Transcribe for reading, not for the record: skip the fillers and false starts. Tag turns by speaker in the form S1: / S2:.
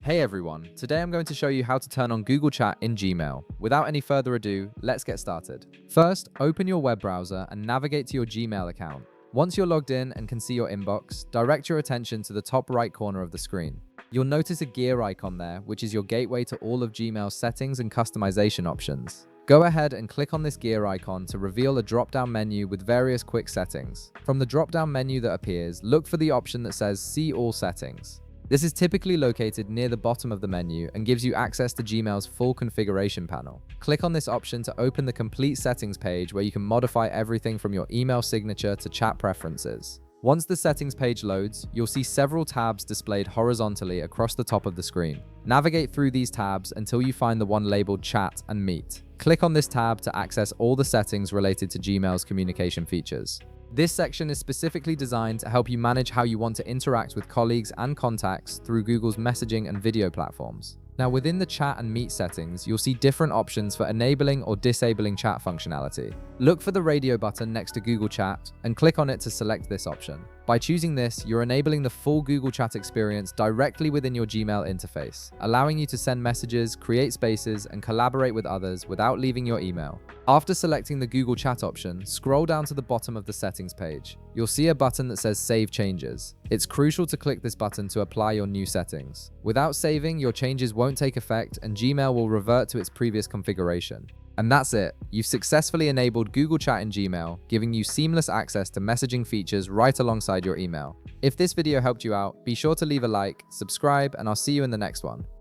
S1: Hey everyone, today I'm going to show you how to turn on Google Chat in Gmail. Without any further ado, let's get started. First, open your web browser and navigate to your Gmail account. Once you're logged in and can see your inbox, direct your attention to the top right corner of the screen. You'll notice a gear icon there, which is your gateway to all of Gmail's settings and customization options. Go ahead and click on this gear icon to reveal a drop-down menu with various quick settings. From the drop-down menu that appears, look for the option that says See All Settings. This is typically located near the bottom of the menu and gives you access to Gmail's full configuration panel. Click on this option to open the complete settings page where you can modify everything from your email signature to chat preferences. Once the settings page loads, you'll see several tabs displayed horizontally across the top of the screen. Navigate through these tabs until you find the one labeled Chat and Meet. Click on this tab to access all the settings related to Gmail's communication features. This section is specifically designed to help you manage how you want to interact with colleagues and contacts through Google's messaging and video platforms. Now, within the Chat and Meet settings, you'll see different options for enabling or disabling chat functionality. Look for the radio button next to Google Chat and click on it to select this option. By choosing this, you're enabling the full Google Chat experience directly within your Gmail interface, allowing you to send messages, create spaces, and collaborate with others without leaving your email. After selecting the Google Chat option, scroll down to the bottom of the settings page. You'll see a button that says Save Changes. It's crucial to click this button to apply your new settings. Without saving, your changes won't take effect and Gmail will revert to its previous configuration. And that's it. You've successfully enabled Google Chat in Gmail, giving you seamless access to messaging features right alongside your email. If this video helped you out, be sure to leave a like, subscribe, and I'll see you in the next one.